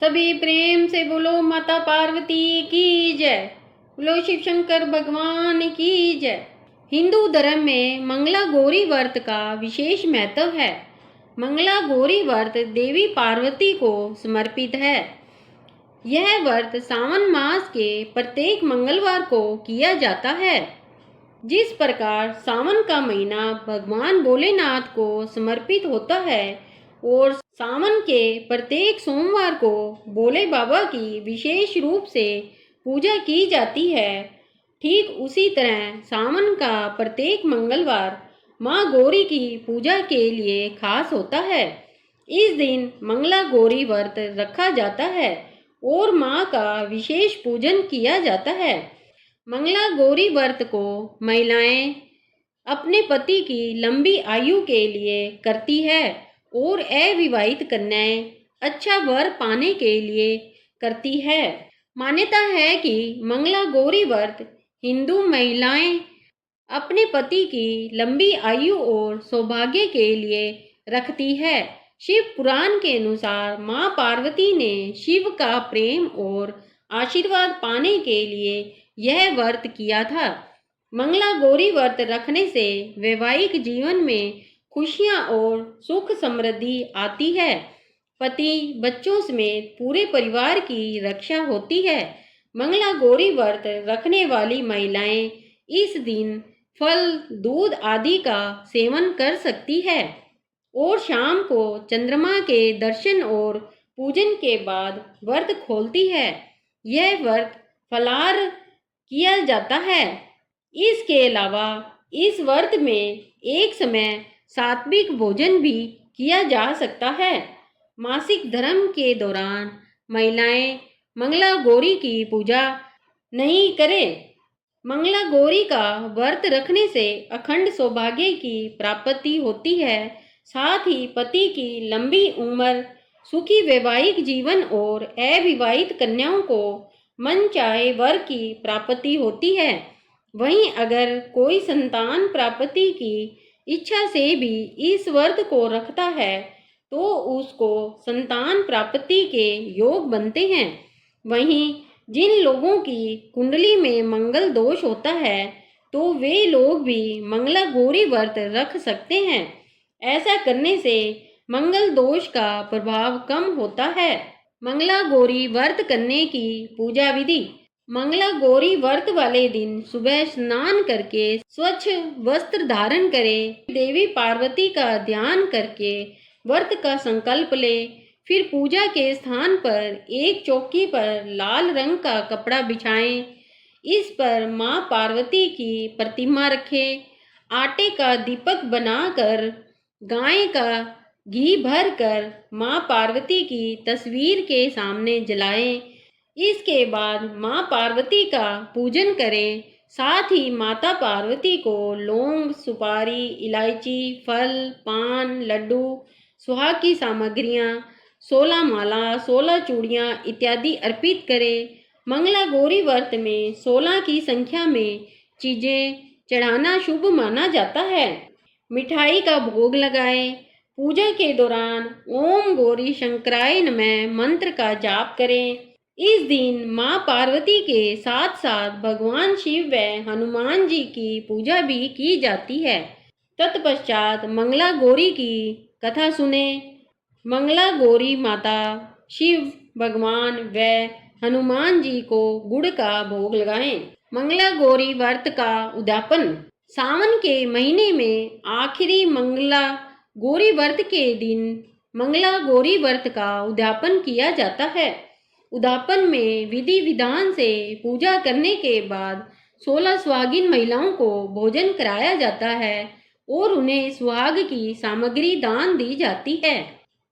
सभी प्रेम से बोलो माता पार्वती की जय। बोलो शिव शंकर भगवान की जय। हिंदू धर्म में मंगला गौरी व्रत का विशेष महत्व है। मंगला गौरी व्रत देवी पार्वती को समर्पित है। यह व्रत सावन मास के प्रत्येक मंगलवार को किया जाता है। जिस प्रकार सावन का महीना भगवान भोलेनाथ को समर्पित होता है और सावन के प्रत्येक सोमवार को भोले बाबा की विशेष रूप से पूजा की जाती है, ठीक उसी तरह सावन का प्रत्येक मंगलवार माँ गौरी की पूजा के लिए खास होता है। इस दिन मंगला गौरी व्रत रखा जाता है और माँ का विशेष पूजन किया जाता है। मंगला गौरी व्रत को महिलाएं अपने पति की लंबी आयु के लिए करती है और अविवाहित कन्याएं अच्छा वर पाने के लिए करती है। मान्यता है कि मंगला गौरी व्रत हिंदू महिलाएं अपने पति की लंबी आयु और सौभाग्य के लिए रखती है। शिव पुराण के अनुसार माँ पार्वती ने शिव का प्रेम और आशीर्वाद पाने के लिए यह व्रत किया था। मंगला गौरी व्रत रखने से वैवाहिक जीवन में खुशियां और सुख समृद्धि आती है। पति बच्चों समेत पूरे परिवार की रक्षा होती है। मंगला गौरी व्रत रखने वाली महिलाएं इस दिन फल दूध आदि का सेवन कर सकती है और शाम को चंद्रमा के दर्शन और पूजन के बाद व्रत खोलती है। यह व्रत फलाहार किया जाता है। इसके अलावा इस व्रत में एक समय सात्विक भोजन भी किया जा सकता है। मासिक धर्म के दौरान महिलाएं मंगला गौरी की पूजा नहीं करें। मंगला गौरी का व्रत रखने से अखंड सौभाग्य की प्राप्ति होती है, साथ ही पति की लंबी उम्र, सुखी वैवाहिक जीवन और अविवाहित कन्याओं को मन चाहे वर की प्राप्ति होती है। वहीं अगर कोई संतान प्राप्ति की इच्छा से भी इस व्रत को रखता है तो उसको संतान प्राप्ति के योग बनते हैं। वहीं जिन लोगों की कुंडली में मंगल दोष होता है तो वे लोग भी मंगला गौरी व्रत रख सकते हैं। ऐसा करने से मंगल दोष का प्रभाव कम होता है। मंगला गौरी व्रत करने की पूजा विधि। मंगला गौरी व्रत वाले दिन सुबह स्नान करके स्वच्छ वस्त्र धारण करें। देवी पार्वती का ध्यान करके व्रत का संकल्प ले। फिर पूजा के स्थान पर एक चौकी पर लाल रंग का कपड़ा बिछाएं। इस पर माँ पार्वती की प्रतिमा रखें। आटे का दीपक बनाकर गाय का घी भरकर माँ पार्वती की तस्वीर के सामने जलाएं। इसके बाद माँ पार्वती का पूजन करें। साथ ही माता पार्वती को लौंग, सुपारी, इलायची, फल, पान, लड्डू, सुहाग की सामग्रियाँ, 16 माला, 16 चूड़ियाँ इत्यादि अर्पित करें। मंगला गौरी व्रत में 16 की संख्या में चीजें चढ़ाना शुभ माना जाता है। मिठाई का भोग लगाएं। पूजा के दौरान ओम गौरी शंकराय नमः मंत्र का जाप करें। इस दिन माँ पार्वती के साथ साथ भगवान शिव व हनुमान जी की पूजा भी की जाती है। तत्पश्चात मंगला गौरी की कथा सुने। मंगला गौरी माता, शिव भगवान व हनुमान जी को गुड़ का भोग लगाएं। मंगला गौरी व्रत का उद्यापन। सावन के महीने में आखिरी मंगला गौरी व्रत के दिन मंगला गौरी व्रत का उद्यापन किया जाता है। उद्यापन में विधि विधान से पूजा करने के बाद 16 सुहागिन महिलाओं को भोजन कराया जाता है और उन्हें सुहाग की सामग्री दान दी जाती है।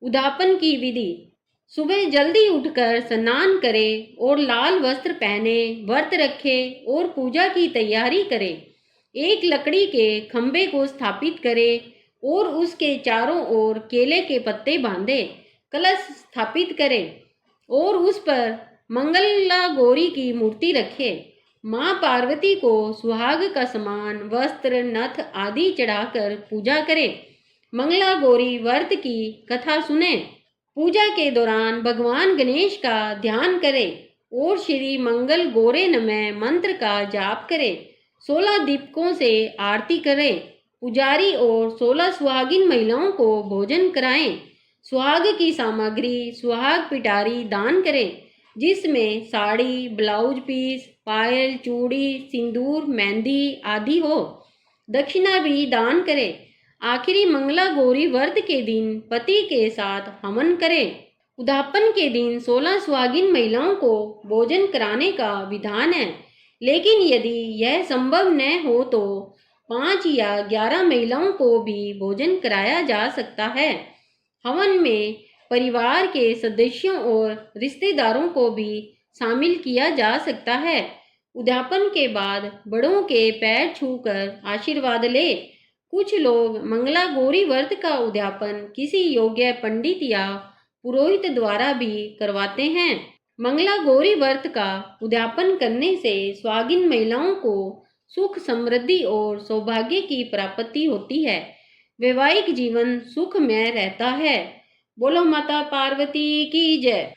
उद्यापन की विधि। सुबह जल्दी उठकर स्नान करें और लाल वस्त्र पहने, व्रत रखें और पूजा की तैयारी करें। एक लकड़ी के खंभे को स्थापित करें और उसके चारों ओर केले के पत्ते बांधे कलश स्थापित करें और उस पर मंगला गौरी की मूर्ति रखें। माँ पार्वती को सुहाग का समान वस्त्र, नथ आदि चढ़ाकर पूजा करें। मंगला गौरी व्रत की कथा सुने। पूजा के दौरान भगवान गणेश का ध्यान करें और श्री मंगल गौरे नमः मंत्र का जाप करें। 16 दीपकों से आरती करें। पुजारी और 16 सुहागिन महिलाओं को भोजन कराएं। सुहाग की सामग्री सुहाग पिटारी दान करें, जिसमें साड़ी, ब्लाउज पीस, पायल, चूड़ी, सिंदूर, मेहंदी आदि हो। दक्षिणा भी दान करें। आखिरी मंगला गौरी व्रत के दिन पति के साथ हवन करें। उद्यापन के दिन 16 सुहागिन महिलाओं को भोजन कराने का विधान है, लेकिन यदि यह संभव न हो तो 5 या 11 महिलाओं को भी भोजन कराया जा सकता है। हवन में परिवार के सदस्यों और रिश्तेदारों को भी शामिल किया जा सकता है। उद्यापन के बाद बड़ों के पैर छूकर आशीर्वाद ले। कुछ लोग मंगला गौरी व्रत का उद्यापन किसी योग्य पंडित या पुरोहित द्वारा भी करवाते हैं। मंगला गौरी व्रत का उद्यापन करने से सुहागिन महिलाओं को सुख, समृद्धि और सौभाग्य की प्राप्ति होती है। वैवाहिक जीवन सुखमय रहता है। बोलो माता पार्वती की जय।